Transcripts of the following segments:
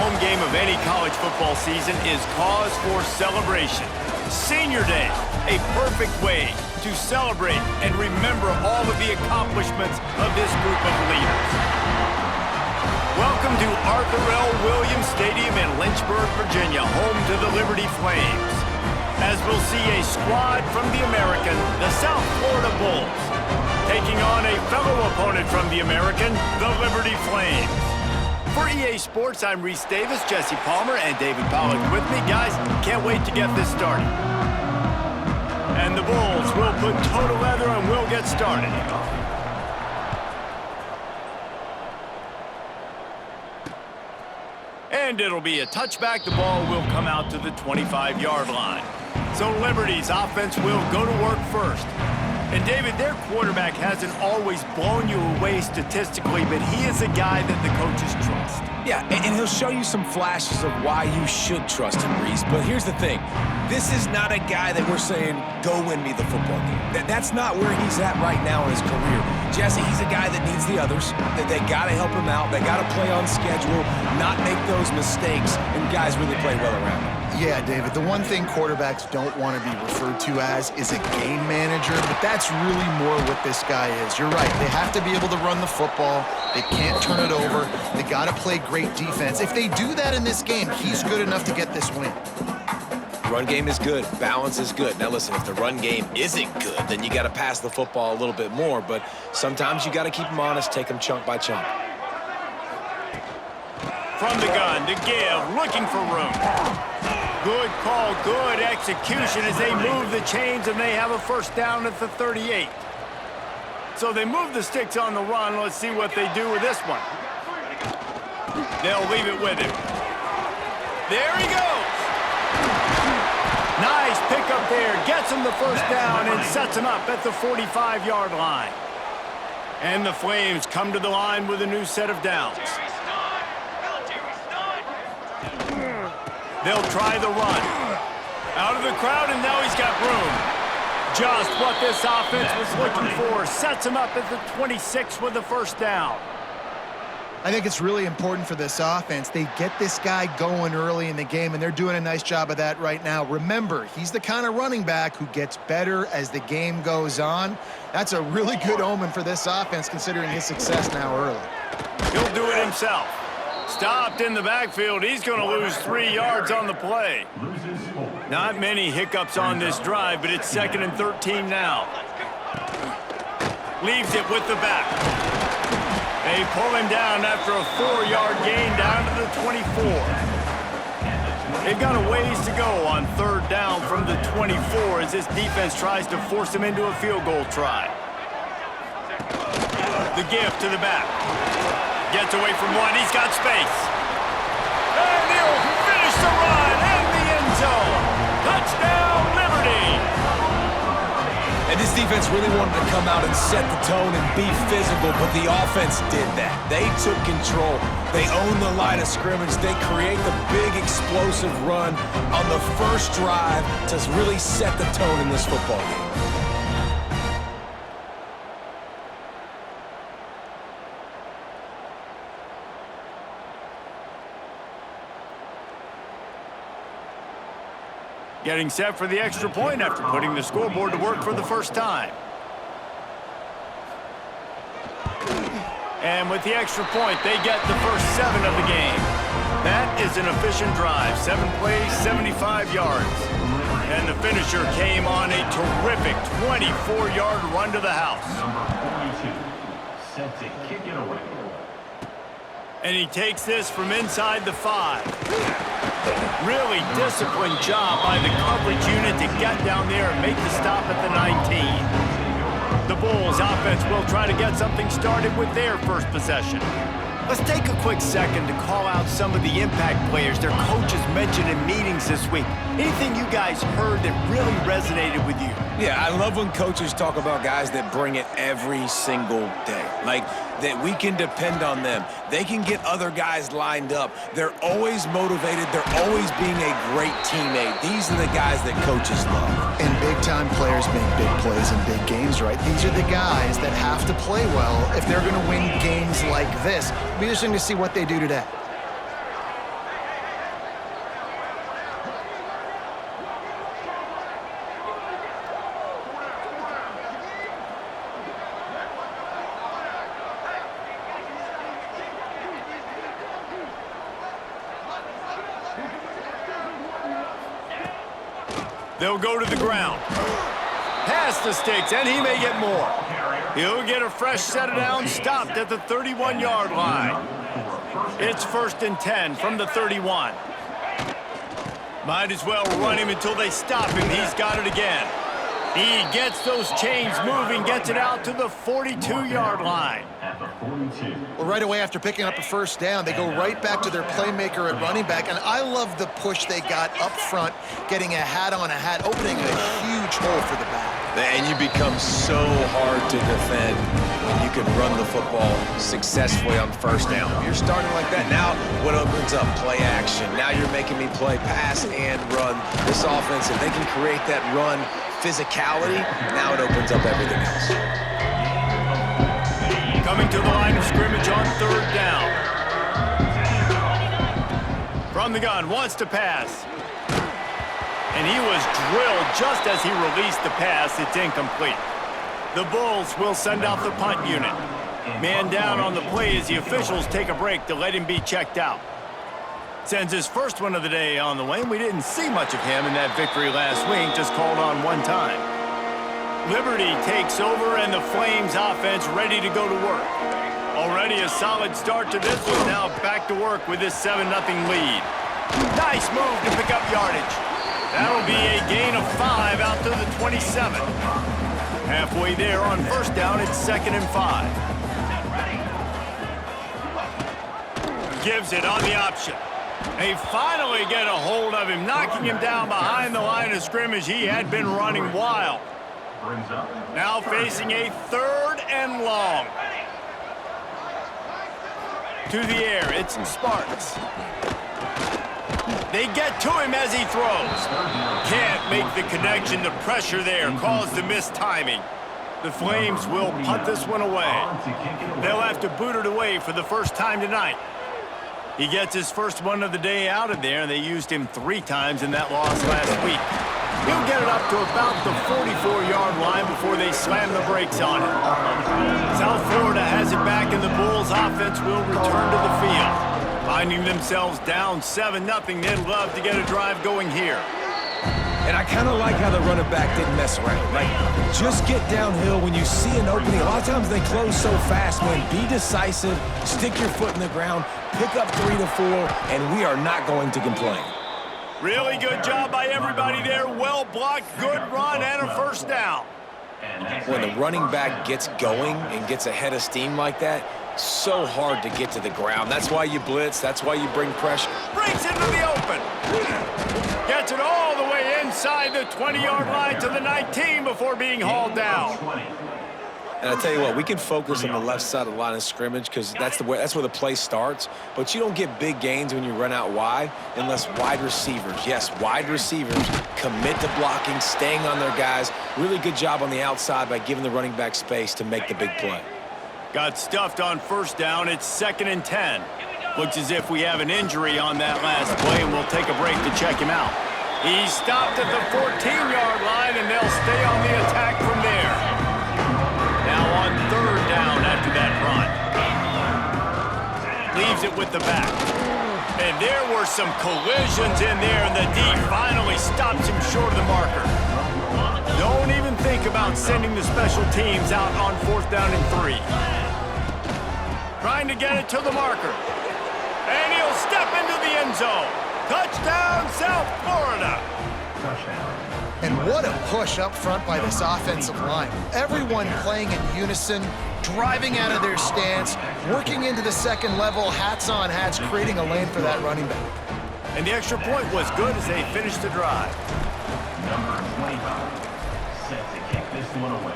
home game of any college football season is cause for celebration. Senior Day, a perfect way to celebrate and remember all of the accomplishments of this group of leaders. Welcome to Arthur L. Williams Stadium in Lynchburg, Virginia, home to the Liberty Flames, as we'll see a squad from the American, the South Florida Bulls, taking on a fellow opponent from the American, the Liberty Flames. For EA Sports, I'm Reese Davis, Jesse Palmer, and David Pollack with me. Guys, can't wait to get this started. And the Bulls will put toe to leather and we'll get started. And it'll be a touchback. The ball will come out to the 25-yard line. So Liberty's offense will go to work first. And David, their quarterback hasn't always blown you away statistically, but he is a guy that the coaches trust. Yeah, and he'll show you some flashes of why you should trust him, Reese. But here's the thing. This is not a guy that we're saying, go win me the football game. That's not where he's at right now in his career. Jesse, he's a guy that needs the others. That they got to help him out. They got to play on schedule, not make those mistakes, and guys really play well around him. Yeah, David, the one thing quarterbacks don't want to be referred to as is a game manager, but that's really more what this guy is. You're right. They have to be able to run the football. They can't turn it over. They got to play great defense. If they do that in this game, he's good enough to get this win. Run game is good. Balance is good. Now, listen, if the run game isn't good, then you got to pass the football a little bit more, but sometimes you got to keep them honest, take them chunk by chunk. From the gun to give, looking for room. Good call, good execution as they move the chains and they have a first down at the 38. So they move the sticks on the run. Let's see what they do with this one. They'll leave it with him. There he goes. Nice pickup there. Gets him the first down and sets him up at the 45-yard line. And the Flames come to the line with a new set of downs. They'll try the run. Out of the crowd, and now he's got room. Just what this offense was looking for. Sets him up at the 26 with the first down. I think it's really important for this offense. They get this guy going early in the game, and they're doing a nice job of that right now. Remember, he's the kind of running back who gets better as the game goes on. That's a really good omen for this offense, considering his success now early. He'll do it himself. Stopped in the backfield. He's going to lose 3 yards on the play. Not many hiccups on this drive, but it's 2nd and 13 now. Leaves it with the back. They pull him down after a 4-yard gain down to the 24. They've got a ways to go on 3rd down from the 24 as this defense tries to force him into a field goal try. The gift to the back. Gets away from one. He's got space. And he'll finish the run in the end zone. Touchdown, Liberty. And this defense really wanted to come out and set the tone and be physical, but the offense did that. They took control. They owned the line of scrimmage. They create the big explosive run on the first drive to really set the tone in this football game. Getting set for the extra point after putting the scoreboard to work for the first time. And with the extra point, they get the first 7 of the game. That is an efficient drive. 7 plays, 75 yards. And the finisher came on a terrific 24-yard run to the house. Number 42, set to kick it away. And he takes this from inside the 5. Really disciplined job by the coverage unit to get down there and make the stop at the 19. The Bulls offense will try to get something started with their first possession. Let's take a quick second to call out some of the impact players their coaches mentioned in meetings this week. Anything you guys heard that really resonated with you? Yeah, I love when coaches talk about guys that bring it every single day. Like, that we can depend on them. They can get other guys lined up. They're always motivated. They're always being a great teammate. These are the guys that coaches love. And big-time players make big plays in big games, right? These are the guys that have to play well if they're going to win games like this. It'll be interesting to see what they do today. They'll go to the ground. Past the sticks, and he may get more. He'll get a fresh set of downs, stopped at the 31-yard line. It's 1st and 10 from the 31. Might as well run him until they stop him. He's got it again. He gets those chains moving, gets it out to the 42-yard line. Well, right away after picking up a first down, they go right back to their playmaker at running back. And I love the push they got up front, getting a hat on a hat, opening a huge hole for the back. And you become so hard to defend when you can run the football successfully on first down. If you're starting like that, now what opens up? Play action. Now you're making me play pass and run. This offense, if they can create that run physicality, now it opens up everything else. Coming to the line of scrimmage on 3rd down. From the gun, wants to pass. And he was drilled just as he released the pass. It's incomplete. The Bulls will send out the punt unit. Man down on the play as the officials take a break to let him be checked out. Sends his first one of the day on the way. We didn't see much of him in that victory last week, just called on one time. Liberty takes over, and the Flames offense ready to go to work. Already a solid start to this one, now back to work with this 7-0 lead. Nice move to pick up yardage. That'll be a gain of 5 out to the 27. Halfway there on first down, it's 2nd and 5. Gives it on the option. They finally get a hold of him, knocking him down behind the line of scrimmage. He had been running wild. Now facing a 3rd and long. To the air, it's Sparks. They get to him as he throws. Can't make the connection. The pressure there caused the missed timing. The Flames will punt this one away. They'll have to boot it away for the first time tonight. He gets his first one of the day out of there, and they used him 3 times in that loss last week. He'll get it up to about the 44-yard line before they slam the brakes on him. South Florida has it back, and the Bulls offense will return to the field. Finding themselves down 7-0, they'd love to get a drive going here. And I kind of like how the running back didn't mess around. Like, just get downhill when you see an opening. A lot of times they close so fast, man. Be decisive, stick your foot in the ground, pick up 3 to 4, and we are not going to complain. Really good job by everybody there. Well blocked, good run, and a first down. When the running back gets going and gets ahead of steam like that, so hard to get to the ground. That's why you blitz. That's why you bring pressure. Breaks into the open. Gets it all the way inside the 20-yard line to the 19 before being hauled down. And I tell you what, we can focus on the left side of the line of scrimmage because that's where the play starts. But you don't get big gains when you run out wide unless wide receivers, yes, wide receivers, commit to blocking, staying on their guys. Really good job on the outside by giving the running back space to make the big play. Got stuffed on first down. It's 2nd and 10. Looks as if we have an injury on that last play, and we'll take a break to check him out. He's stopped at the 14-yard line, and they'll stay on the attack from there. Now on 3rd down after that run. Leaves it with the back. And there were some collisions in there, and the D finally stops him short of the marker. Don't even think about sending the special teams out on 4th down and 3. Trying to get it to the marker. And he'll step into the end zone. Touchdown, South Florida. And what a push up front by this offensive line. Everyone playing in unison, driving out of their stance, working into the second level, hats on hats, creating a lane for that running back. And the extra point was good as they finished the drive. Number 25, set to kick this one away.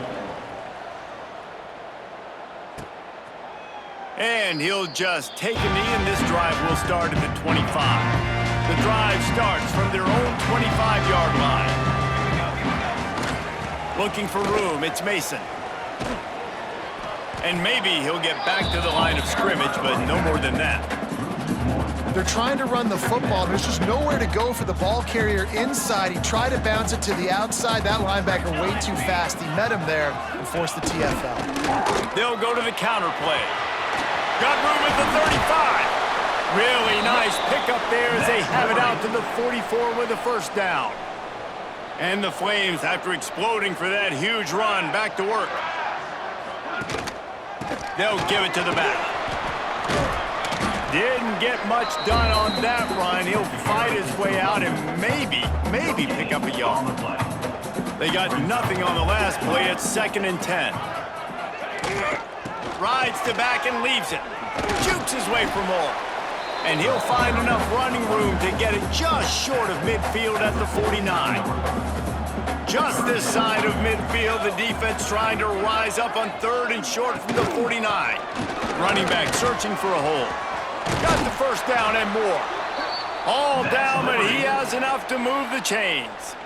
And he'll just take a knee, and this drive will start at the 25. The drive starts from their own 25-yard line. Looking for room, it's Mason. And maybe he'll get back to the line of scrimmage, but no more than that. They're trying to run the football. There's just nowhere to go for the ball carrier inside. He tried to bounce it to the outside. That linebacker way too fast. He met him there and forced the TFL. They'll go to the counter play. Got room at the 35. Really nice pickup there as they have it out to the 44 with a first down. And the Flames, after exploding for that huge run, back to work. They'll give it to the back. Didn't get much done on that run. He'll fight his way out and maybe pick up a yard. They got nothing on the last play. It's 2nd and 10. Rides to back and leaves it. Jukes his way for more. And he'll find enough running room to get it just short of midfield at the 49. Just this side of midfield, the defense trying to rise up on 3rd and short from the 49. Running back searching for a hole. Got the first down and more. All down, but he has enough to move the chains.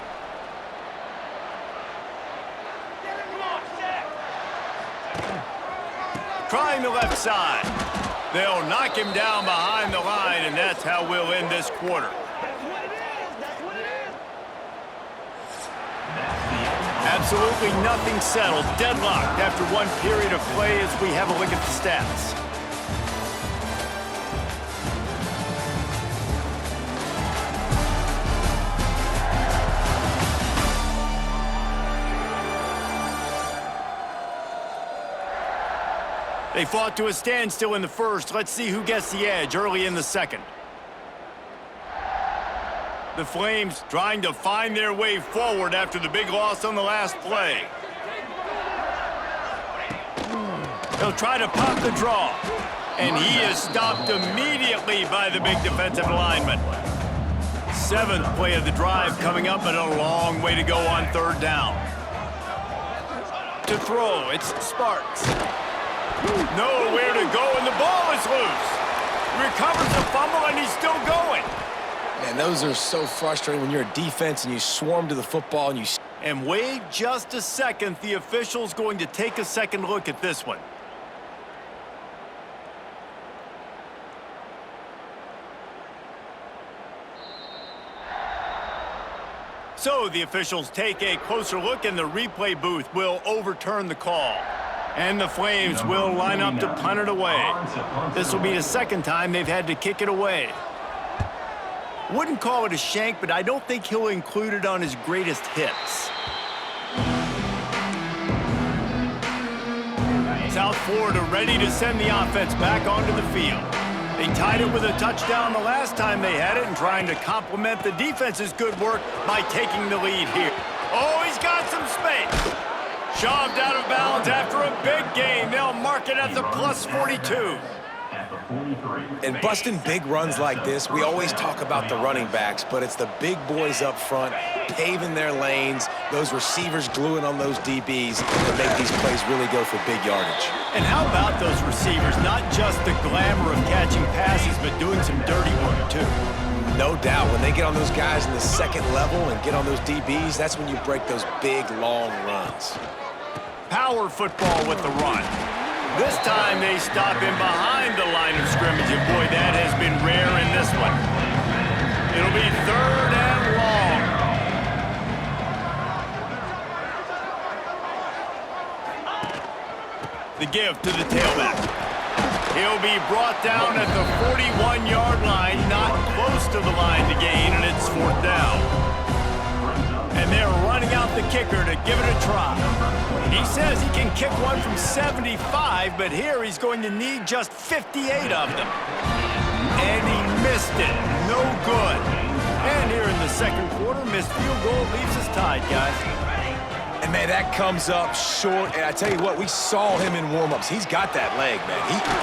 Trying the left side. They'll knock him down behind the line, and that's how we'll end this quarter. Absolutely nothing settled. Deadlocked after one period of play as we have a look at the stats. They fought to a standstill in the first. Let's see who gets the edge early in the second. The Flames trying to find their way forward after the big loss on the last play. They'll try to pop the draw. And he is stopped immediately by the big defensive lineman. 7th play of the drive coming up, and a long way to go on 3rd down. To throw, it's Sparks. Nowhere to go, and the ball is loose. Recovers the fumble, and he's still going. Man, those are so frustrating when you're a defense and you swarm to the football and you... And wait just a second. The official's going to take a second look at this one. So the officials take a closer look, and the replay booth will overturn the call. And the Flames will line up to punt it away. This will be the 2nd time they've had to kick it away. Wouldn't call it a shank, but I don't think he'll include it on his greatest hits. South Florida ready to send the offense back onto the field. They tied it with a touchdown the last time they had it and trying to complement the defense's good work by taking the lead here. Oh, he's got some space. Shoved out of bounds after a big gain. They'll mark it at the +42. And busting big runs like this, we always talk about the running backs, but it's the big boys up front, paving their lanes, those receivers gluing on those DBs that make these plays really go for big yardage. And how about those receivers? Not just the glamour of catching passes, but doing some dirty work, too. No doubt. When they get on those guys in the 2nd level and get on those DBs, that's when you break those big, long runs. Power football with the run. This time they stop him behind the line of scrimmage, and boy, that has been rare in this one. It'll be 3rd and long. The give to the tailback. He'll be brought down at the 41-yard line, not close to the line to gain, and it's 4th down. And they're running out the kicker to give it a try. He says he can kick one from 75, but here he's going to need just 58 of them. And he missed it. No good. And here in the 2nd quarter, missed field goal leaves us tied, guys. And, man, that comes up short. And I tell you what, we saw him in warm-ups. He's got that leg, man.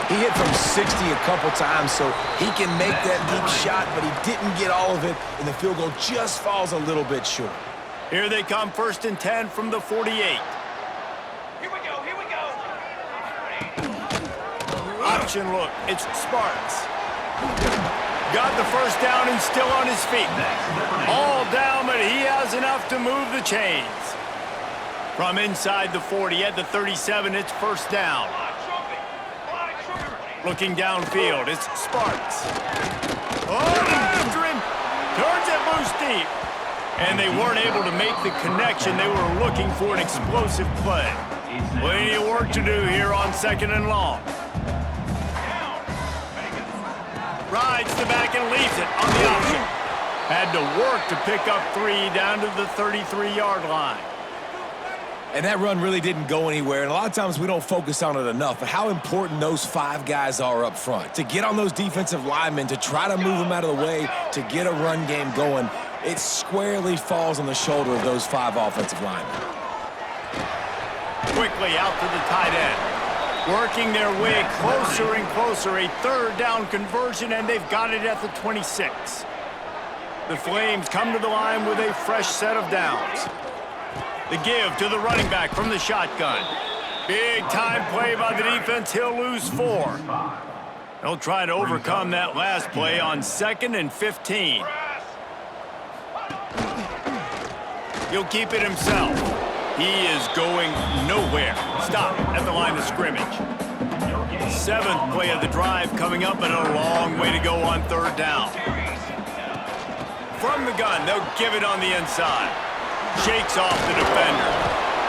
He hit from 60 a couple times, so he can make that deep shot, but he didn't get all of it, and the field goal just falls a little bit short. Here they come, 1st and 10 from the 48. Option look, it's Sparks. Got the first down and still on his feet. All down, but he has enough to move the chains. From inside the 40 at the 37, it's 1st down. Looking downfield, it's Sparks. Oh, after him, turns it loose deep. And they weren't able to make the connection. They were looking for an explosive play. Plenty of work to do here on 2nd and long. Rides the back and leaves it on the option. Had to work to pick up 3 down to the 33-yard line. And that run really didn't go anywhere, and a lot of times we don't focus on it enough, but how important those 5 guys are up front. To get on those defensive linemen, to try to move them out of the way, to get a run game going, it squarely falls on the shoulder of those 5 offensive linemen. Quickly out to the tight end. Working their way closer and closer. A 3rd down conversion, and they've got it at the 26. The Flames come to the line with a fresh set of downs. The give to the running back from the shotgun. Big time play by the defense. He'll lose 4. He'll try to overcome that last play on 2nd and 15. He'll keep it himself. He is going nowhere. Stop at the line of scrimmage. 7th play of the drive coming up, and a long way to go on 3rd down. From the gun, they'll give it on the inside. Shakes off the defender.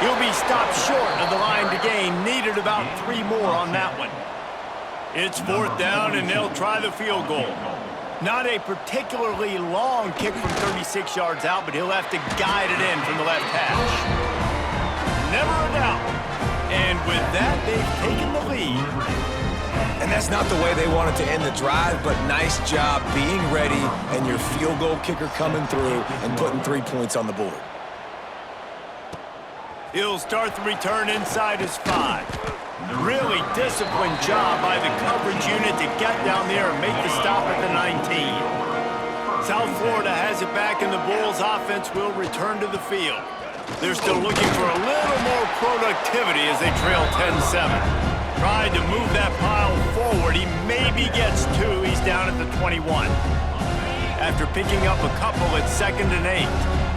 He'll be stopped short of the line to gain. Needed about 3 more on that one. It's 4th down, and they'll try the field goal. Not a particularly long kick from 36 yards out, but he'll have to guide it in from the left hash. Never a doubt. And with that, they've taken the lead. And that's not the way they wanted to end the drive, but nice job being ready and your field goal kicker coming through and putting 3 points on the board. He'll start the return inside his 5. Really disciplined job by the coverage unit to get down there and make the stop at the 19. South Florida has it back, and the Bulls offense will return to the field. They're still looking for a little more productivity as they trail 10-7. Tried to move that pile forward. He maybe gets 2. He's down at the 21. After picking up a couple at 2nd and 8.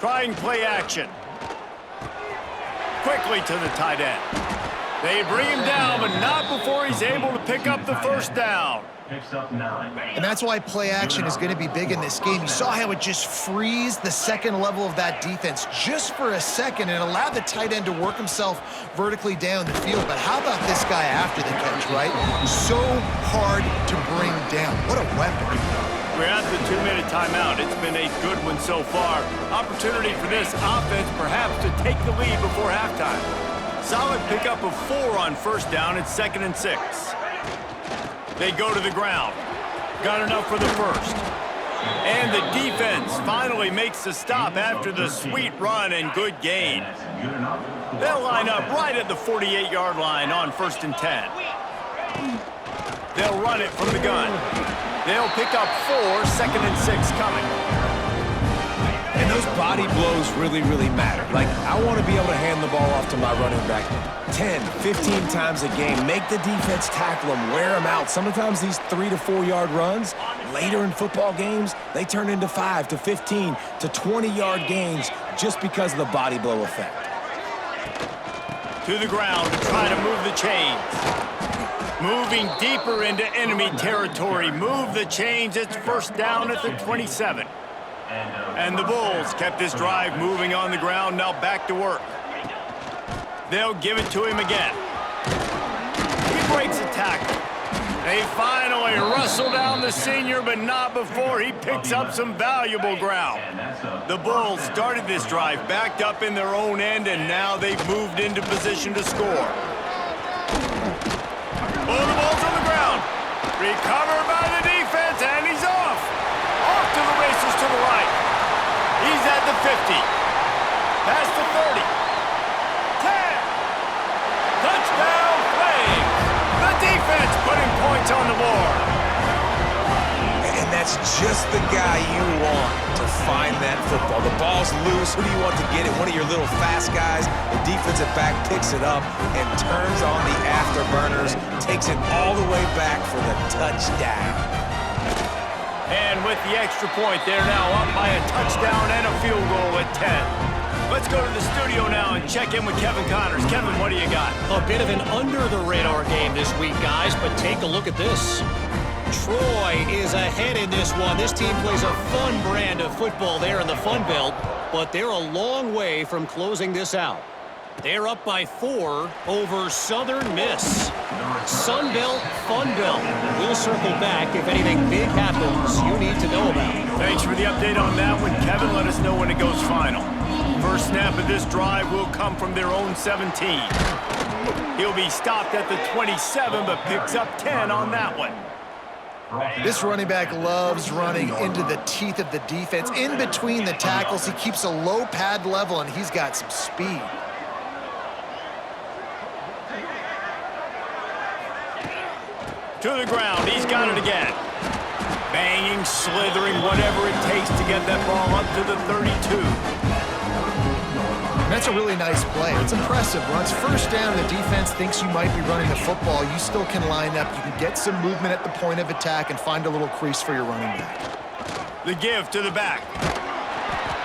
Trying play action. Quickly to the tight end. They bring him down, but not before he's able to pick up the 1st down. Picks up 9. And that's why play action is going to be big in this game. You saw how it just frees the second level of that defense just for a second and allowed the tight end to work himself vertically down the field. But how about this guy after the catch, right? So hard to bring down. What a weapon. We're at the 2-minute timeout. It's been a good one so far. Opportunity for this offense perhaps to take the lead before halftime. Solid pickup of 4 on 1st down. It's 2nd and 6. They go to the ground. Got enough for the 1st. And the defense finally makes the stop after the sweet run and good gain. They'll line up right at the 48-yard line on 1st and 10. They'll run it from the gun. They'll pick up 4, 2nd and 6 coming. And those body blows really, really matter. Like, I want to be able to hand the ball off to my running back 10, 15 times a game. Make the defense tackle them, wear them out. Sometimes these 3 to 4 yard runs, later in football games, they turn into 5 to 15 to 20-yard gains just because of the body blow effect. To the ground to try to move the chains. Moving deeper into enemy territory. Move the chains. It's 1st down at the 27. And the Bulls kept this drive moving on the ground. Now back to work. They'll give it to him again. He breaks a tackle. They finally wrestle down the senior, but not before he picks up some valuable ground. The Bulls started this drive backed up in their own end, and now they've moved into position to score. Oh, the ball's on the ground. Recovered by the defense, and he's off. Off to the races to the right. He's at the 50. Past the 30. 10. Touchdown Flames. The defense putting points on the board. And that's just the guy you want to find that football. The ball's loose. Who do you want to get it? One of your little fast guys. The defensive back picks it up and turns on the afterburners, takes it all the way back for the touchdown. And with the extra point, they're now up by a touchdown and a field goal at 10. Let's go to the studio now and check in with Kevin Connors. Kevin, what do you got? A bit of an under-the-radar game this week, guys, but take a look at this. Troy is ahead in this one. This team plays a fun brand of football there in the Fun Belt, but they're a long way from closing this out. They're up by 4 over Southern Miss. Sun Belt, Fun Belt. We'll circle back if anything big happens you need to know about. Thanks for the update on that one, Kevin. Let us know when it goes final. First snap of this drive will come from their own 17. He'll be stopped at the 27, but picks up 10 on that one. This running back loves running into the teeth of the defense. In between the tackles, he keeps a low pad level, and he's got some speed. To the ground, he's got it again. Banging, slithering, whatever it takes to get that ball up to the 32. And that's a really nice play. It's impressive. Once first down, the defense thinks you might be running the football. You still can line up. You can get some movement at the point of attack and find a little crease for your running back. The give to the back.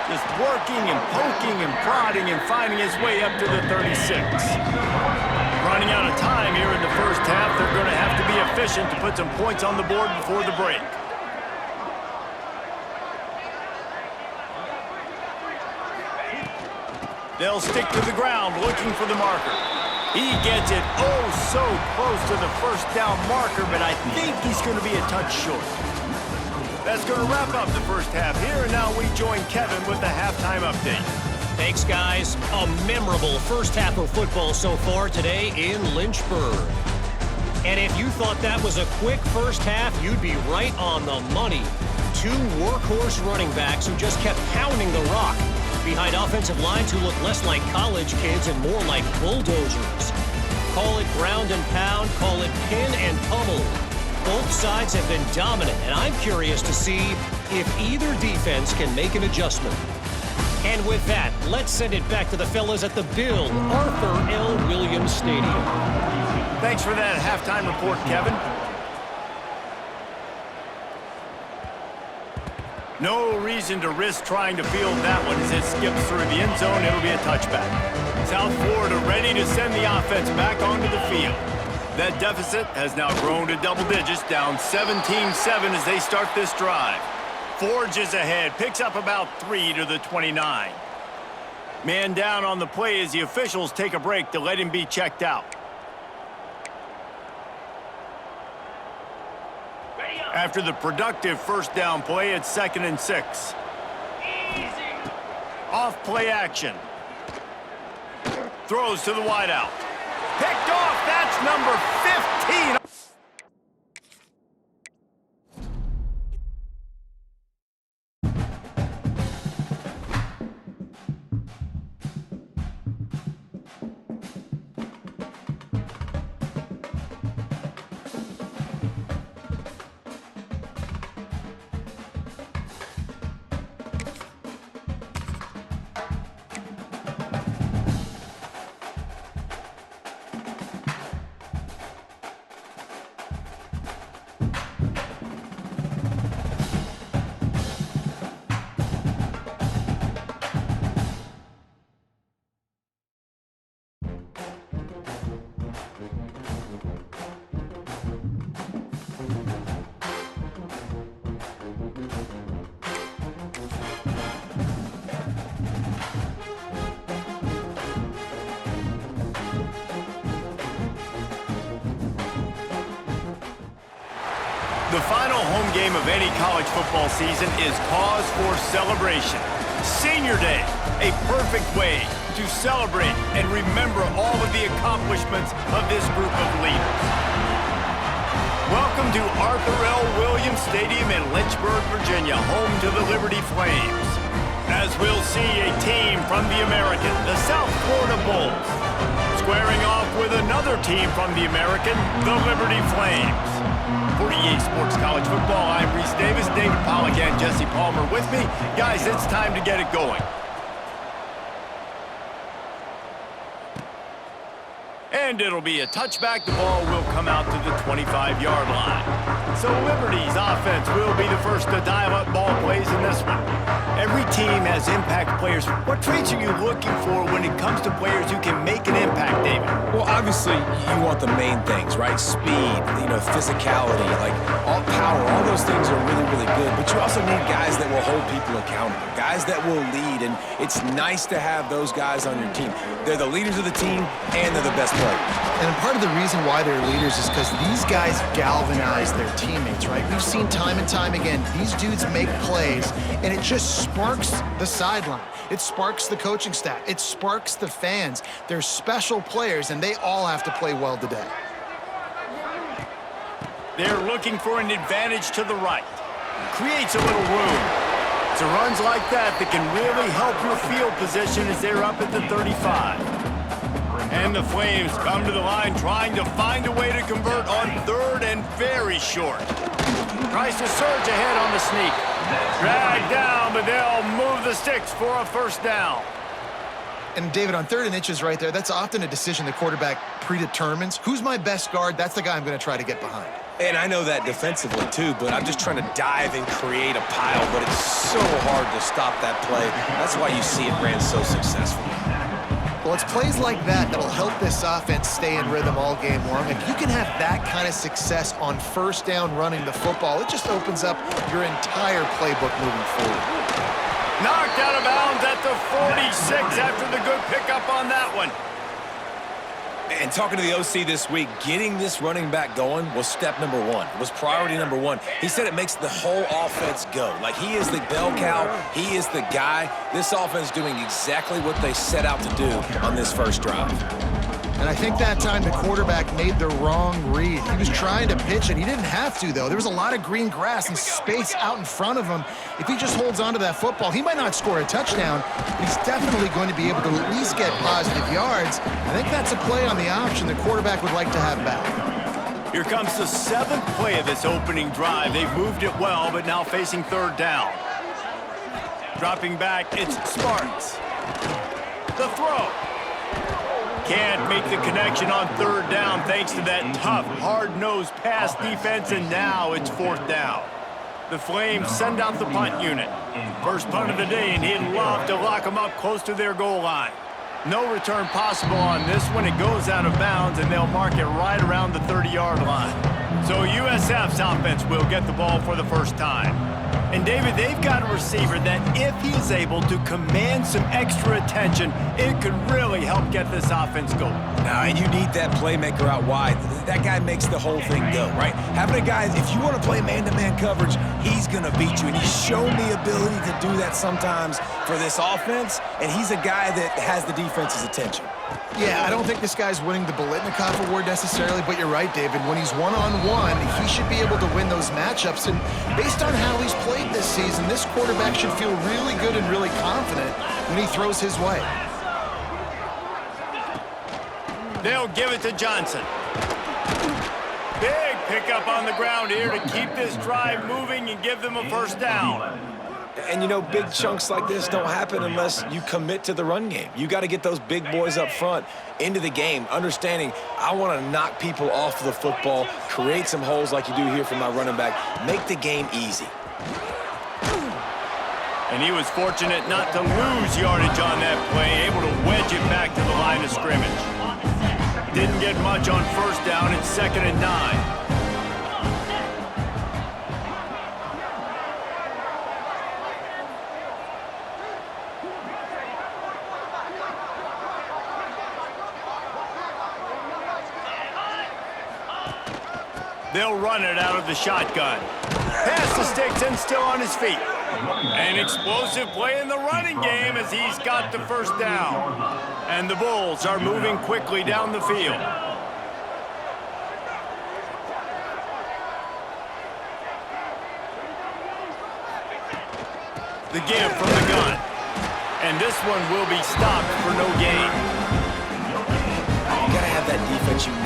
Just working and poking and prodding and finding his way up to the 36. Running out of time here in the first half. They're going to have to be efficient to put some points on the board before the break. They'll stick to the ground looking for the marker. He gets it oh so close to the first down marker, but I think he's going to be a touch short. That's going to wrap up the first half here, and now we join Kevin with the halftime update. Thanks, guys. A memorable first half of football so far today in Lynchburg. And if you thought that was a quick first half, you'd be right on the money. 2 workhorse running backs who just kept pounding the rock behind offensive lines who look less like college kids and more like bulldozers. Call it ground and pound, call it pin and pummel. Both sides have been dominant, and I'm curious to see if either defense can make an adjustment. And with that, let's send it back to the fellas at the Bill Arthur L. Williams Stadium. Thanks for that halftime report, Kevin. No reason to risk trying to field that one as it skips through the end zone. It'll be a touchback. South Florida ready to send the offense back onto the field. That deficit has now grown to double digits, down 17-7 as they start this drive. Forges ahead, picks up about 3 to the 29. Man down on the play as the officials take a break to let him be checked out. After the productive first down play, it's 2nd and 6. Easy. Off play action. Throws to the wideout. Picked off. That's number 15. The final home game of any college football season is cause for celebration. Senior Day, a perfect way to celebrate and remember all of the accomplishments of this group of leaders. Welcome to Arthur L. Williams Stadium in Lynchburg, Virginia, home to the Liberty Flames. As we'll see a team from the American, the South Florida Bulls, squaring off with another team from the American, the Liberty Flames. For EA Sports College Football, I'm Reese Davis, David Pollack, and Jesse Palmer with me. Guys, it's time to get it going. And it'll be a touchback. The ball will come out to the 25-yard line. So Liberty's offense will be the first to dial up ball plays in this one. Every team has impact players. What traits are you looking for when it comes to players who can make an impact, David? Well, obviously, you want the main things, right? Speed, physicality, like all power, all those things are really, really good. But you also need guys that will hold people accountable, guys that will lead, and it's nice to have those guys on your team. They're the leaders of the team, and they're the best players. And part of the reason why they're leaders is because these guys galvanize their teammates, right? We've seen time and time again, these dudes make plays, and it just sparks the sideline. It sparks the coaching staff. It sparks the fans. They're special players, and they all have to play well today. They're looking for an advantage to the right. Creates a little room. It's runs like that that can really help your field position as they're up at the 35. And the Flames come to the line trying to find a way to convert on third and very short. Tries to surge ahead on the sneak. Dragged down, but they'll move the sticks for a first down. And David, on 3rd and inches right there, that's often a decision the quarterback predetermines. Who's my best guard? That's the guy I'm going to try to get behind. And I know that defensively, too, but I'm just trying to dive and create a pile, but it's so hard to stop that play. That's why you see it ran so successfully. Well, it's plays like that that'll help this offense stay in rhythm all game long. If you can have that kind of success on first down running the football, it just opens up your entire playbook moving forward. Knocked out of bounds at the 46 after the good pickup on that one. And talking to the OC this week, getting this running back going was step number one. It was priority number one. He said it makes the whole offense go. Like, he is the bell cow. He is the guy. This offense doing exactly what they set out to do on this first drive. And I think that time the quarterback made the wrong read. He was trying to pitch it. He didn't have to, though. There was a lot of green grass and space out in front of him. If he just holds onto that football, he might not score a touchdown, but he's definitely going to be able to at least get positive yards. I think that's a play on the option the quarterback would like to have back. Here comes the 7th play of this opening drive. They've moved it well, but now facing 3rd down. Dropping back, it's Sparks. The throw. Can't make the connection on 3rd down thanks to that tough, hard-nosed pass defense, and now it's 4th down. The Flames send out the punt unit. First punt of the day, and he'd love to lock them up close to their goal line. No return possible on this one. It goes out of bounds, and they'll mark it right around the 30-yard line. So USF's offense will get the ball for the first time. And, David, they've got a receiver that if he is able to command some extra attention, it could really help get this offense going. Now, and you need that playmaker out wide. That guy makes the whole thing go, right? Having a guy, if you want to play man-to-man coverage, he's going to beat you. And he's shown the ability to do that sometimes for this offense, and he's a guy that has the defense's attention. Yeah, I don't think this guy's winning the Biletnikoff Award necessarily, but you're right, David. When he's one-on-one, he should be able to win those matchups. And based on how he's played this season, this quarterback should feel really good and really confident when he throws his way. They'll give it to Johnson. Big pickup on the ground here to keep this drive moving and give them a first down. And, big chunks like this don't happen unless you commit to the run game. You got to get those big boys up front into the game, understanding I want to knock people off the football, create some holes like you do here for my running back, make the game easy. And he was fortunate not to lose yardage on that play, able to wedge it back to the line of scrimmage. Didn't get much on first down. It's 2nd and 9. They'll run it out of the shotgun. Pass the sticks and still on his feet. An explosive play in the running game as he's got the first down. And the Bulls are moving quickly down the field. The give from the gun. And this one will be stopped for no gain. You got to have that defense you can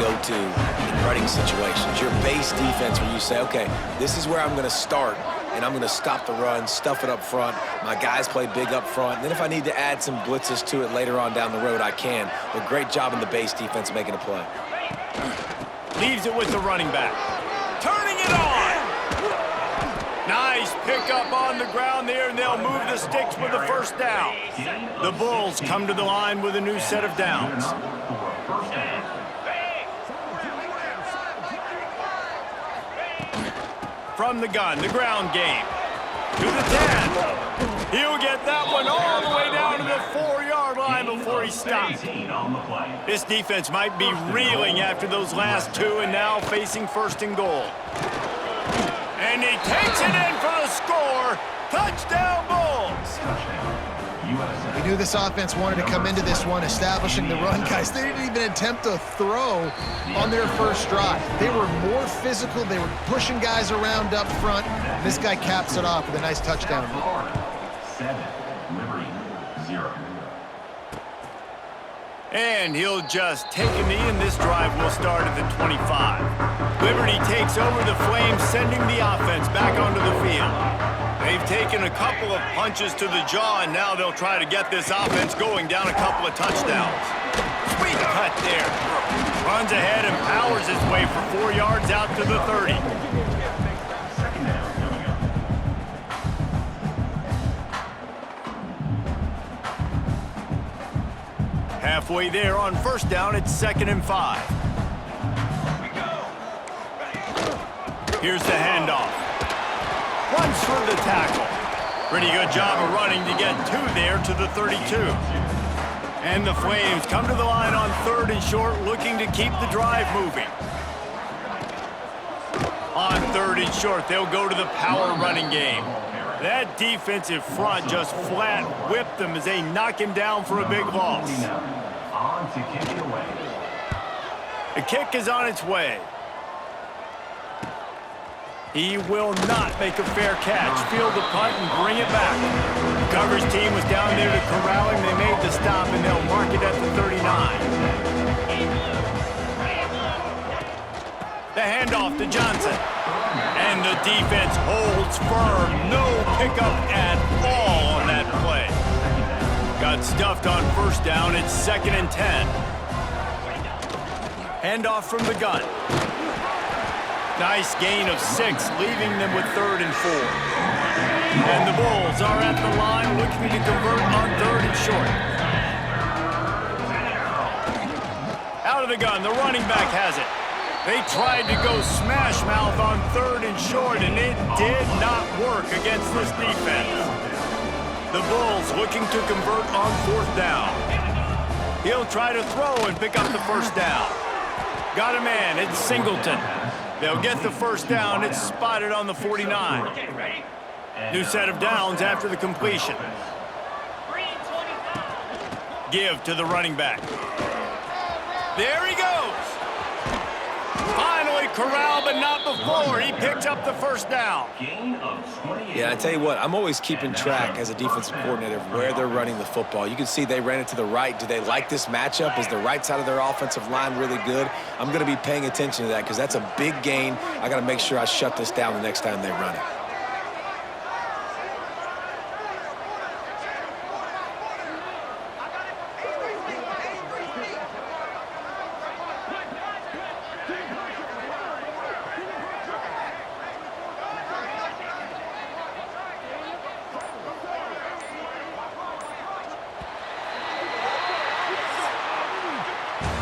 go to in running situations. Your base defense where you say, okay, this is where I'm going to start, and I'm going to stop the run, stuff it up front. My guys play big up front. And then if I need to add some blitzes to it later on down the road, I can. But great job in the base defense making a play. Leaves it with the running back. Turning it on! Nice pickup on the ground there, and they'll move the sticks for the first down. The Bulls come to the line with a new set of downs. From the gun, the ground game. To the 10. He'll get that one all the way down to the 4-yard line before he stops. This defense might be reeling after those last two and now facing first and goal. And he takes it in for the score. Touchdown, Bulls. We knew this offense wanted to come into this one establishing the run, guys. They didn't even attempt to throw on their first drive. They were more physical. They were pushing guys around up front. This guy caps it off with a nice touchdown. 7, Liberty 0. And he'll just take a knee, and this drive will start at the 25. Liberty takes over the Flames, sending the offense back onto the field. They've taken a couple of punches to the jaw, and now they'll try to get this offense going down a couple of touchdowns. Sweet cut there. Runs ahead and powers his way for 4 yards out to the 30. Second down coming up. Halfway there on first down, it's 2nd and 5. Here's the handoff. Runs for the tackle. Pretty good job of running to get 2 there to the 32. And the Flames come to the line on 3rd and short, looking to keep the drive moving. On 3rd and short, they'll go to the power running game. That defensive front just flat whipped them as they knock him down for a big loss. On to kick it away. The kick is on its way. He will not make a fair catch. Field the punt and bring it back. The coverage team was down there to corral him. They made the stop, and they'll mark it at the 39. The handoff to Johnson. And the defense holds firm. No pickup at all on that play. Got stuffed on first down. It's 2nd and 10. Handoff from the gun. Nice gain of 6, leaving them with 3rd and 4. And the Bulls are at the line looking to convert on 3rd and short. Out of the gun, the running back has it. They tried to go smash mouth on 3rd and short, and it did not work against this defense. The Bulls looking to convert on 4th down. He'll try to throw and pick up the first down. Got a man, it's Singleton. They'll get the first down. It's spotted on the 49. New set of downs after the completion. Give to the running back. There he goes. Finally corralled, but not before. He picks up the first down. Gain of 28. Yeah, I tell you what, I'm always keeping track as a defensive coordinator of where they're running the football. You can see they ran it to the right. Do they like this matchup? Is the right side of their offensive line really good? I'm going to be paying attention to that because that's a big gain. I got to make sure I shut this down the next time they run it.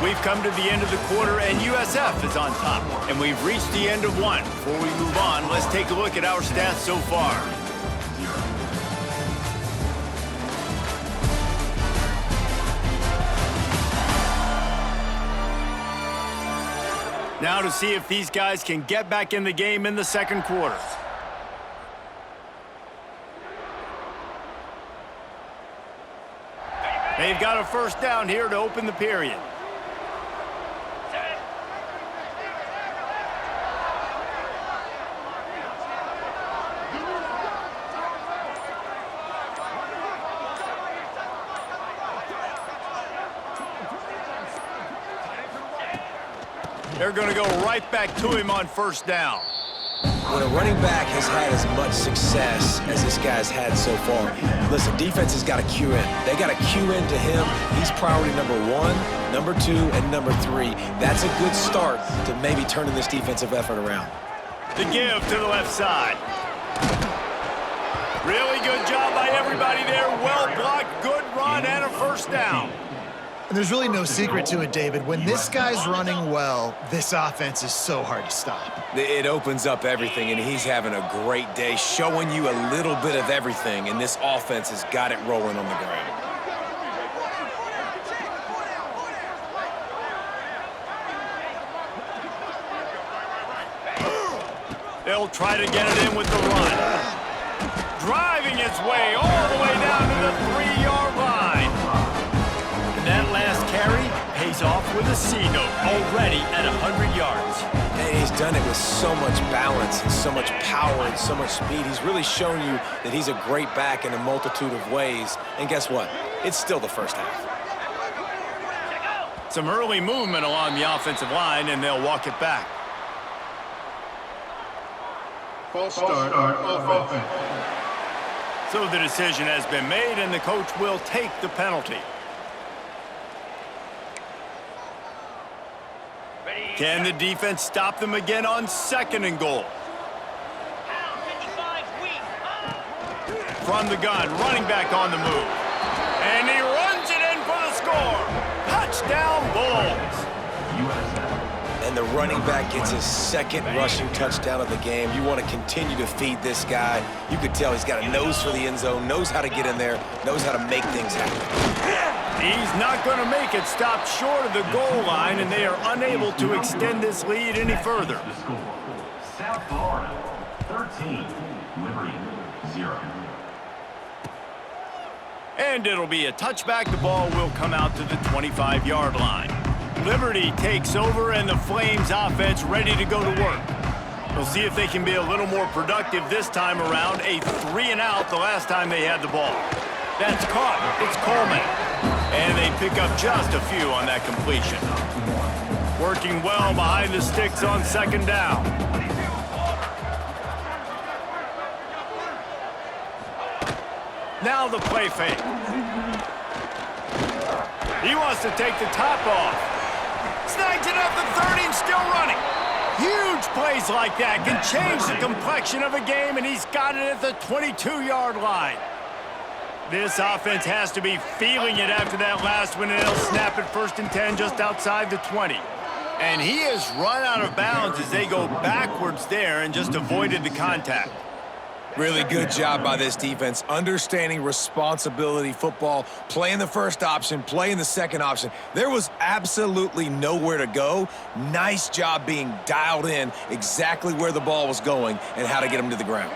We've come to the end of the quarter, and USF is on top. And we've reached the end of one. Before we move on, let's take a look at our stats so far. Now to see if these guys can get back in the game in the second quarter. They've got a first down here to open the period. They're going to go right back to him on first down. When a running back has had as much success as this guy's had so far, listen, defense has got to cue in. They got to cue into him. He's priority number 1, number 2, and number 3. That's a good start to maybe turning this defensive effort around. The give to the left side. Really good job by everybody there. Well blocked, good run, and a first down. And there's really no secret to it, David. When this guy's running well, this offense is so hard to stop. It opens up everything, and he's having a great day, showing you a little bit of everything, and this offense has got it rolling on the ground. They'll try to get it in with the run. Driving its way all the way down to the 3-yard line. And that last carry pays off with a C note, already at 100 yards. And he's done it with so much balance and so much power and so much speed. He's really shown you that he's a great back in a multitude of ways. And guess what? It's still the first half. Some early movement along the offensive line, and they'll walk it back. False start of offense. So the decision has been made, and the coach will take the penalty. Can the defense stop them again on 2nd and goal? From the gun, running back on the move. And he runs it in for the score. Touchdown, Bulls. And the running back gets his 2nd rushing touchdown of the game. You want to continue to feed this guy. You could tell he's got a nose for the end zone, knows how to get in there, knows how to make things happen. He's not going to make it. Stopped short of the goal line, and they are unable to extend this lead any further. The score, South Florida, 13, Liberty, 0. And it'll be a touchback. The ball will come out to the 25-yard line. Liberty takes over, and the Flames offense ready to go to work. We'll see if they can be a little more productive this time around. A 3-and-out the last time they had the ball. That's caught. It's Coleman. And they pick up just a few on that completion. Working well behind the sticks on 2nd down. Now the play fake. He wants to take the top off. Snags it up the 30 and still running. Huge plays like that can change the complexion of a game, and he's got it at the 22-yard line. This offense has to be feeling it after that last one, and they'll snap it 1st and 10 just outside the 20. And he has run out of bounds as they go backwards there and just avoided the contact. Really good job by this defense, understanding responsibility football, playing the first option, playing the second option. There was absolutely nowhere to go. Nice job being dialed in exactly where the ball was going and how to get him to the ground.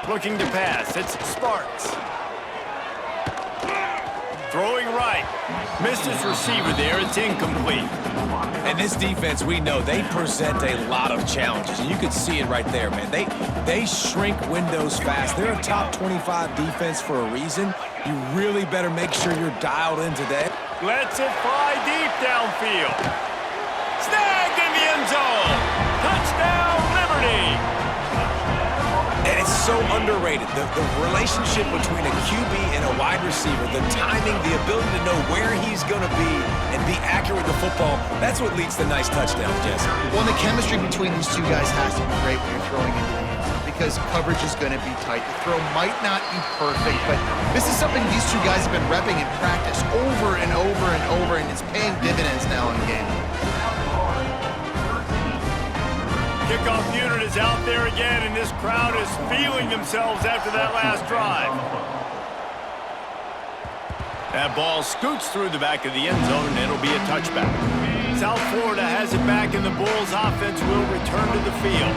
Looking to pass, it's Sparks. Throwing right. Missed his receiver there, it's incomplete. And this defense, we know, they present a lot of challenges. And you can see it right there, man. They shrink windows fast. They're a top 25 defense for a reason. You really better make sure you're dialed in today. Lets it fly deep downfield. Snagged in the end zone. Touchdown, Liberty. And it's so underrated. The relationship between a QB and a wide receiver, the timing, the ability to know where he's going to be and be accurate with the football, that's what leads to nice touchdowns, Jesse. Well, the chemistry between these two guys has to be great when you're throwing into the end zone because coverage is going to be tight. The throw might not be perfect, but this is something these two guys have been repping in practice over and over and over, and it's paying dividends now in the game. Kickoff unit is out there again, and this crowd is feeling themselves after that last drive. That ball scoots through the back of the end zone, and it'll be a touchback. South Florida has it back, and the Bulls offense will return to the field.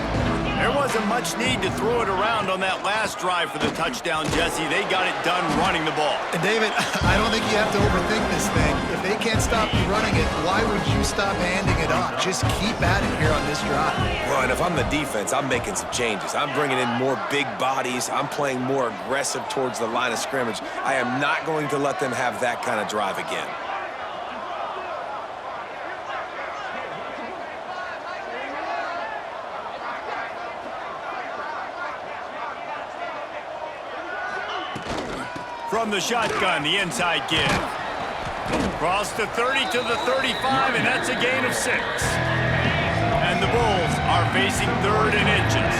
There wasn't much need to throw it around on that last drive for the touchdown, Jesse. They got it done running the ball. And David, I don't think you have to overthink this thing. If they can't stop you running it, why would you stop handing it off? Just keep at it here on this drive. Well, and if I'm the defense, I'm making some changes. I'm bringing in more big bodies. I'm playing more aggressive towards the line of scrimmage. I am not going to let them have that kind of drive again. From the shotgun, the inside give. Cross the 30 to the 35, and that's a gain of 6. And the Bulls are facing 3rd and inches.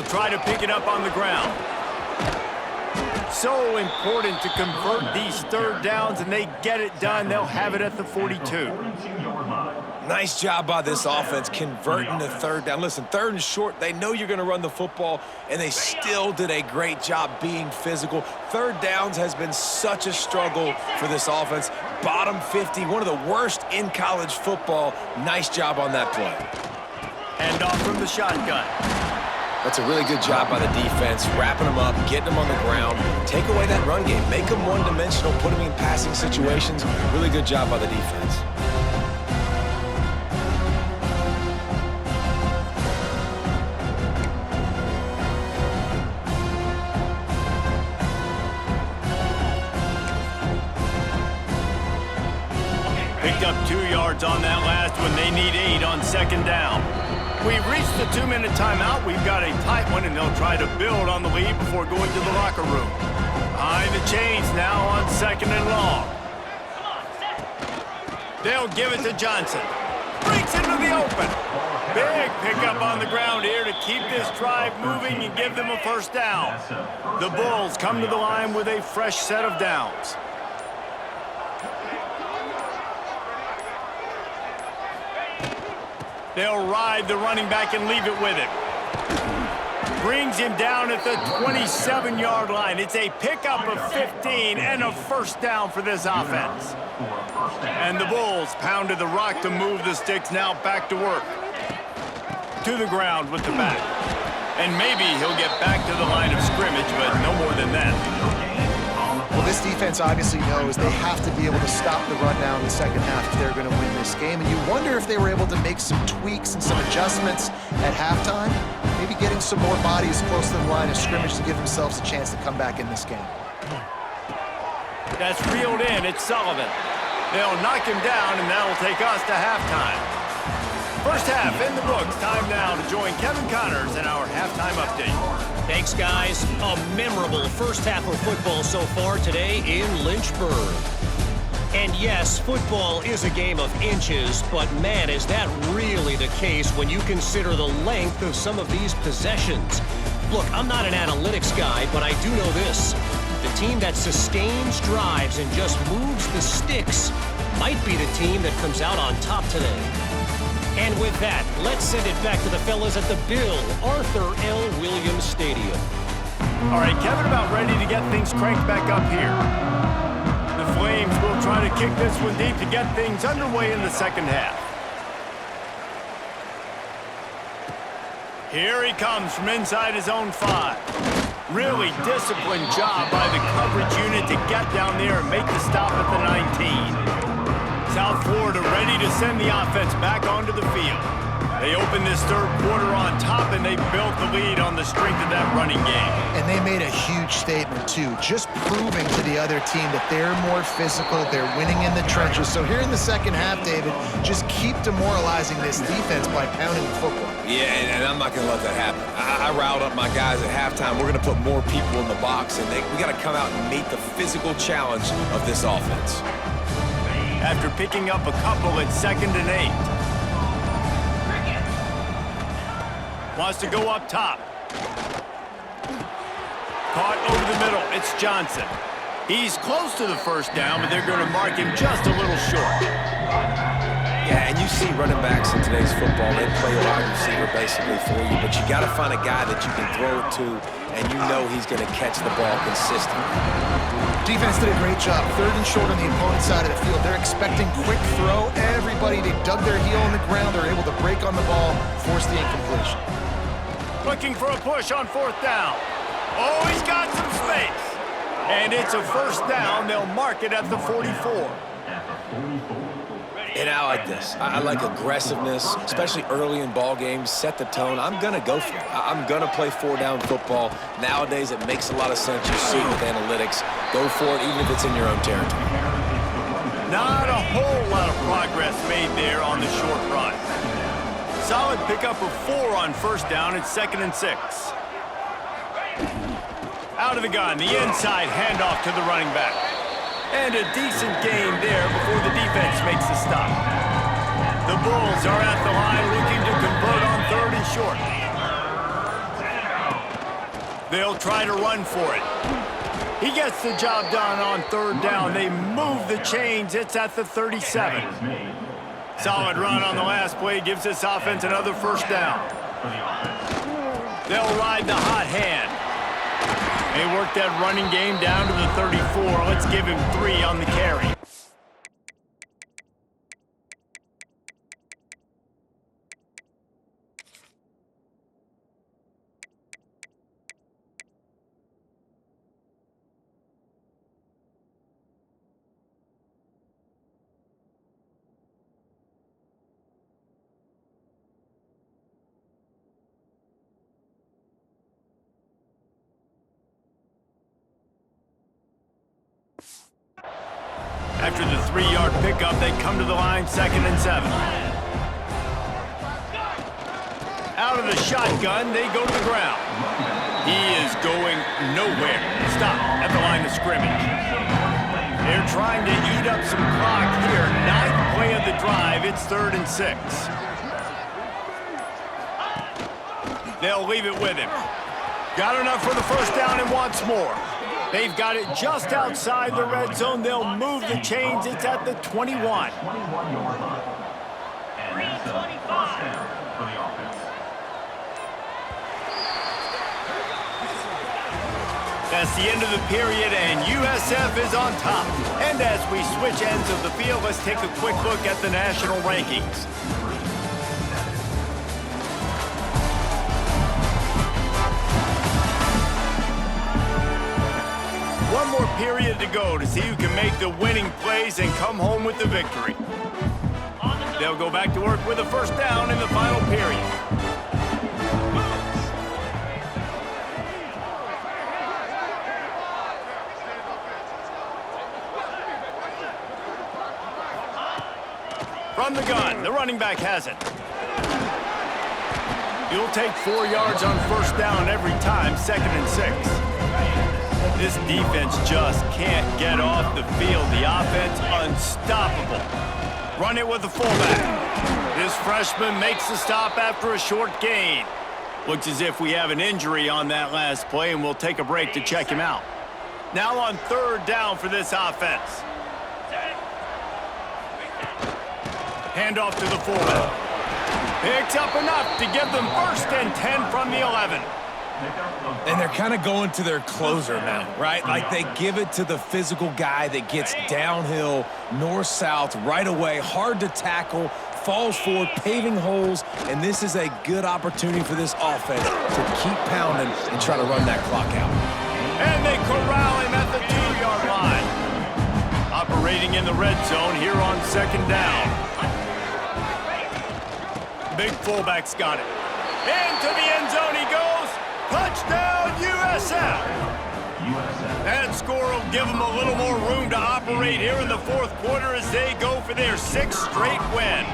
try to pick it up on the ground. So important to convert these third downs, and they get it done. They'll have it at the 42. Nice job by this offense converting the third down. Listen, third and short, they know you're going to run the football, and they still did a great job being physical. Third downs has been such a struggle for this offense. Bottom 50, one of the worst in college football. Nice job on that play. Hand off from the shotgun. That's a really good job by the defense, wrapping them up, getting them on the ground. Take away that run game. Make them one-dimensional, put them in passing situations. Really good job by the defense. Picked up 2 yards on that last one. They need 8 on second down. We've reached the 2-minute timeout. We've got a tight one, and they'll try to build on the lead before going to the locker room. Behind the chains now on second and long. They'll give it to Johnson. Breaks into the open. Big pickup on the ground here to keep this drive moving and give them a first down. The Bulls come to the line with a fresh set of downs. They'll ride the running back and leave it with him. Brings him down at the 27-yard line. It's a pickup of 15 and a first down for this offense. And the Bulls pounded the rock to move the sticks, now back to work. To the ground with the back. And maybe he'll get back to the line of scrimmage, but no more than that. Well, this defense obviously knows they have to be able to stop the run down in the second half if they're going to win this game. And you wonder if they were able to make some tweaks and some adjustments at halftime, maybe getting some more bodies close to the line of scrimmage to give themselves a chance to come back in this game. That's reeled in. It's Sullivan. They'll knock him down, and that'll take us to halftime. First half in the books. Time now to join Kevin Connors in our halftime update. Thanks, guys. A memorable first half of football so far today in Lynchburg. And yes, football is a game of inches, but man, is that really the case when you consider the length of some of these possessions. Look, I'm not an analytics guy, but I do know this. The team that sustains drives and just moves the sticks might be the team that comes out on top today. And with that, let's send it back to the fellas at the Bill Arthur L. Williams Stadium. All right, Kevin, about ready to get things cranked back up here. The Flames will try to kick this one deep to get things underway in the second half. Here he comes from inside his own 5. Really disciplined job by the coverage unit to get down there and make the stop at the 19. South Florida ready to send the offense back onto the field. They opened this third quarter on top, and they built the lead on the strength of that running game. And they made a huge statement, too, just proving to the other team that they're more physical, they're winning in the trenches. So here in the second half, David, just keep demoralizing this defense by pounding the football. Yeah, and I'm not going to let that happen. I riled up my guys at halftime. We're going to put more people in the box, and we got to come out and meet the physical challenge of this offense. After picking up a couple at 2nd and 8. Wants to go up top. Caught over the middle. It's Johnson. He's close to the first down, but they're going to mark him just a little short. Yeah, and you see running backs in today's football, they play a wide receiver basically for you, but you got to find a guy that you can throw it to, and you know he's going to catch the ball consistently. Defense did a great job. 3rd and short on the opponent's side of the field. They're expecting quick throw. Everybody, they dug their heel in the ground. They're able to break on the ball, force the incompletion. Looking for a push on 4th down. Oh, he's got some space. And it's a first down. They'll mark it at the 44. And I like this. I like aggressiveness, especially early in ball games. Set the tone. I'm going to go for it. I'm going to play 4-down football. Nowadays, it makes a lot of sense. You see it with analytics. Go for it, even if it's in your own territory. Not a whole lot of progress made there on the short run. Solid pickup of 4 on first down at 2nd and 6. Out of the gun, the inside handoff to the running back. And a decent gain there before the defense makes the stop. The Bulls are at the line looking to convert on 3rd and short. They'll try to run for it. He gets the job done on third down. They move the chains. It's at the 37. Solid run on the last play gives this offense another first down. They'll ride the hot hand. They work that running game down to the 34. Let's give him 3 on the carry. After the 3-yard pickup, they come to the line, 2nd and 7. Out of the shotgun, they go to the ground. He is going nowhere. Stop at the line of scrimmage. They're trying to eat up some clock here. 9th play of the drive. It's 3rd and 6. They'll leave it with him. Got enough for the first down and wants more. They've got it just outside the red zone. They'll move the chains. It's at the 21. 21-yard line. And that's a first down for the offense. That's the end of the period, and USF is on top. And as we switch ends of the field, let's take a quick look at the national rankings. One more period to go to see who can make the winning plays and come home with the victory. They'll go back to work with a first down in the final period. From the gun, the running back has it. He'll take 4 yards on first down every time, 2nd and 6. This defense just can't get off the field. The offense unstoppable. Run it with the fullback. This freshman makes the stop after a short gain. Looks as if we have an injury on that last play, and we'll take a break to check him out. Now on 3rd down for this offense. Hand off to the fullback. Picks up enough to give them 1st and 10 from the 11. And they're kind of going to their closer now, right? Like they give it to the physical guy that gets downhill, north-south, right away, hard to tackle, falls forward, paving holes, and this is a good opportunity for this offense to keep pounding and try to run that clock out. And they corral him at the 2-yard line. Operating in the red zone here on 2nd down. Big fullback's got it. Into the end zone he goes. Touchdown, USF! That score will give them a little more room to operate here in the 4th quarter as they go for their 6th straight win.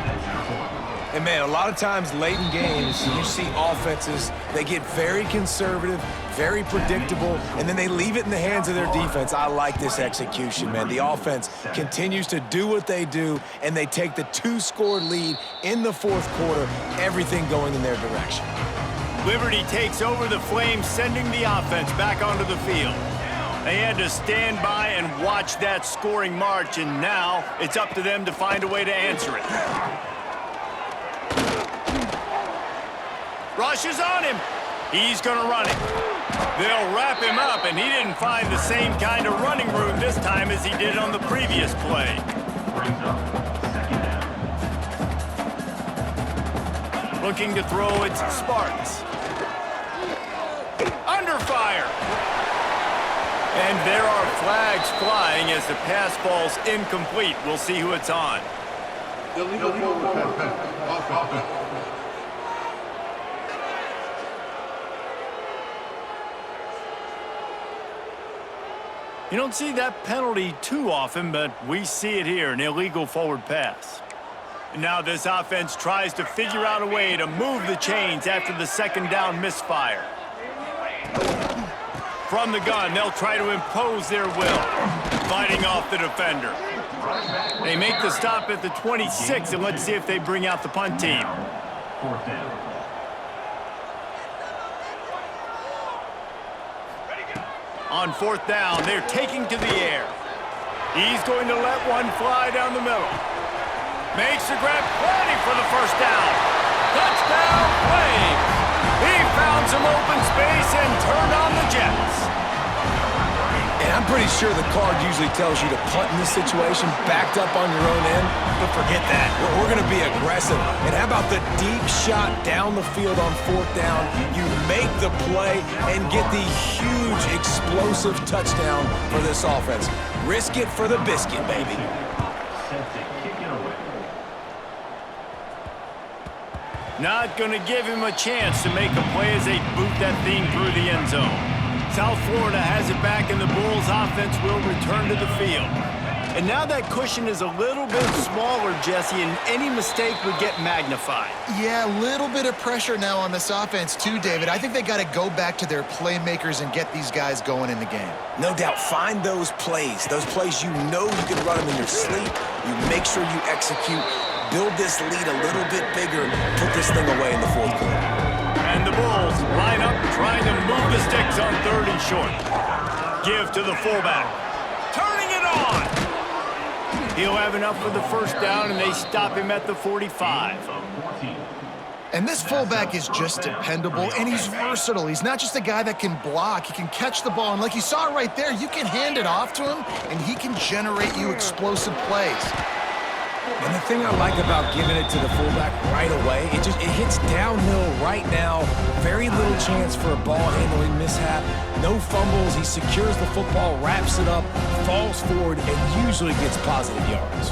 And, man, a lot of times late in games, you see offenses, they get very conservative, very predictable, and then they leave it in the hands of their defense. I like this execution, man. The offense continues to do what they do, and they take the 2-score lead in the 4th quarter, everything going in their direction. Liberty takes over the Flames, sending the offense back onto the field. They had to stand by and watch that scoring march, and now it's up to them to find a way to answer it. Rush is on him. He's going to run it. They'll wrap him up, and he didn't find the same kind of running room this time as he did on the previous play. Brings up 2nd down. Looking to throw, it's Sparks. Under fire. And there are flags flying as the pass falls incomplete. We'll see who it's on. Illegal forward pass. Offense. You don't see that penalty too often, but we see it here, an illegal forward pass. And now this offense tries to figure out a way to move the chains after the 2nd down misfire. From the gun, they'll try to impose their will, fighting off the defender. They make the stop at the 26, and let's see if they bring out the punt team. 4th down. On 4th down, they're taking to the air. He's going to let one fly down the middle. Makes the grab, plenty for the first down. Touchdown, Flames! He found some open space and turned on the Jets. And I'm pretty sure the card usually tells you to punt in this situation, backed up on your own end, but forget that. We're going to be aggressive. And how about the deep shot down the field on 4th down? You make the play and get the huge explosive touchdown for this offense. Risk it for the biscuit, baby. Set to kick it away. Not going to give him a chance to make a play as they boot that thing through the end zone. South Florida has it back, and the Bulls offense will return to the field. And now that cushion is a little bit smaller, Jesse, and any mistake would get magnified. Yeah, a little bit of pressure now on this offense too, David. I think they got to go back to their playmakers and get these guys going in the game. No doubt, find those plays you know you can run them in your sleep. You make sure you execute, build this lead a little bit bigger, put this thing away in the 4th quarter. And the Bulls line up trying to move the sticks on 3rd and short. Give to the fullback. Turning it on! He'll have enough for the first down, and they stop him at the 45. And this fullback is just dependable, and he's versatile. He's not just a guy that can block. He can catch the ball, and like you saw right there, you can hand it off to him, and he can generate you explosive plays. And the thing I like about giving it to the fullback right away, it hits downhill right now. Very little chance for a ball handling mishap. No fumbles. He secures the football, wraps it up, falls forward, and usually gets positive yards.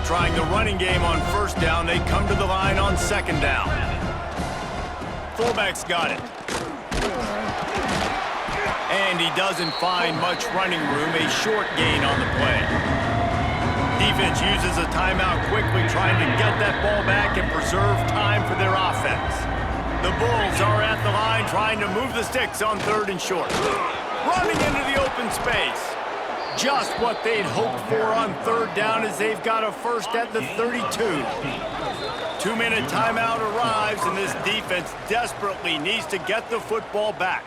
Trying the running game on 1st down, they come to the line on 2nd down. Fullback's got it. And he doesn't find much running room, a short gain on the play. Defense uses a timeout quickly, trying to get that ball back and preserve time for their offense. The Bulls are at the line trying to move the sticks on 3rd and short. Running into the open space. Just what they'd hoped for on 3rd down as they've got a first at the 32. 2-minute timeout arrives, and this defense desperately needs to get the football back.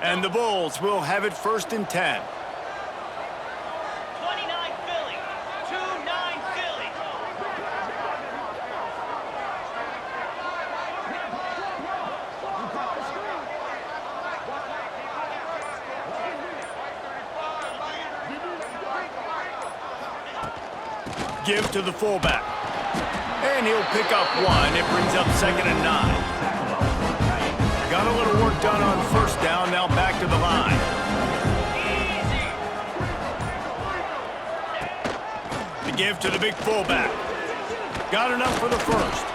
And the Bulls will have it 1st and 10. 29 Philly. 2-9 Philly. Give to the fullback. And he'll pick up one. It brings up 2nd and 9. Got a little work done on 1st down. Now back to the line. The give to the big fullback. Got enough for the first.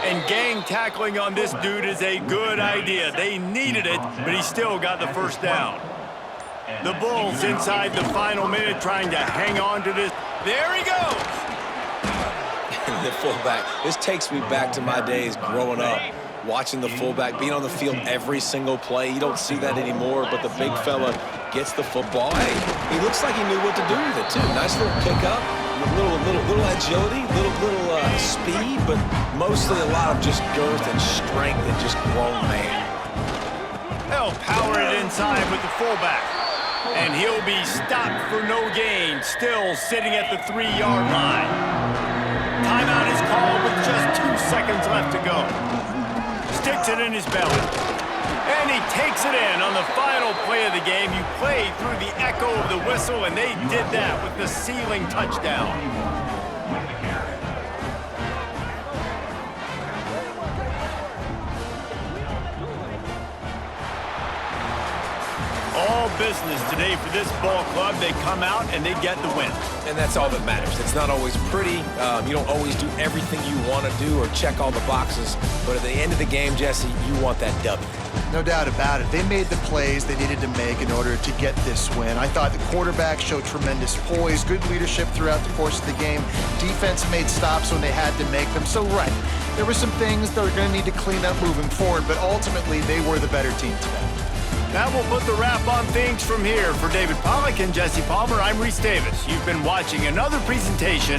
And gang tackling on this dude is a good idea. They needed it, but he still got the first down. The Bulls inside the final minute trying to hang on to this. There he goes. The fullback. This takes me back to my days growing up, watching the fullback being on the field every single play. You don't see that anymore, but the big fella gets the football. Hey, he looks like he knew what to do with it, too. Nice little pickup, little agility, little speed, but mostly a lot of just girth and strength and just grown man. They'll power it inside with the fullback. And he'll be stopped for no gain, still sitting at the 3-yard line. Timeout is called with just 2 seconds left to go. Sticks it in his belly. And he takes it in on the final play of the game. You play through the echo of the whistle, and they did that with the sealing touchdown. All business today for this ball club. They come out and they get the win. And that's all that matters. It's not always pretty. You don't always do everything you want to do or check all the boxes. But at the end of the game, Jesse, you want that W. No doubt about it. They made the plays they needed to make in order to get this win. I thought the quarterback showed tremendous poise, good leadership throughout the course of the game. Defense made stops when they had to make them. So, right, there were some things that are going to need to clean up moving forward, but ultimately they were the better team today. That will put the wrap on things from here. For David Pollack and Jesse Palmer, I'm Reese Davis. You've been watching another presentation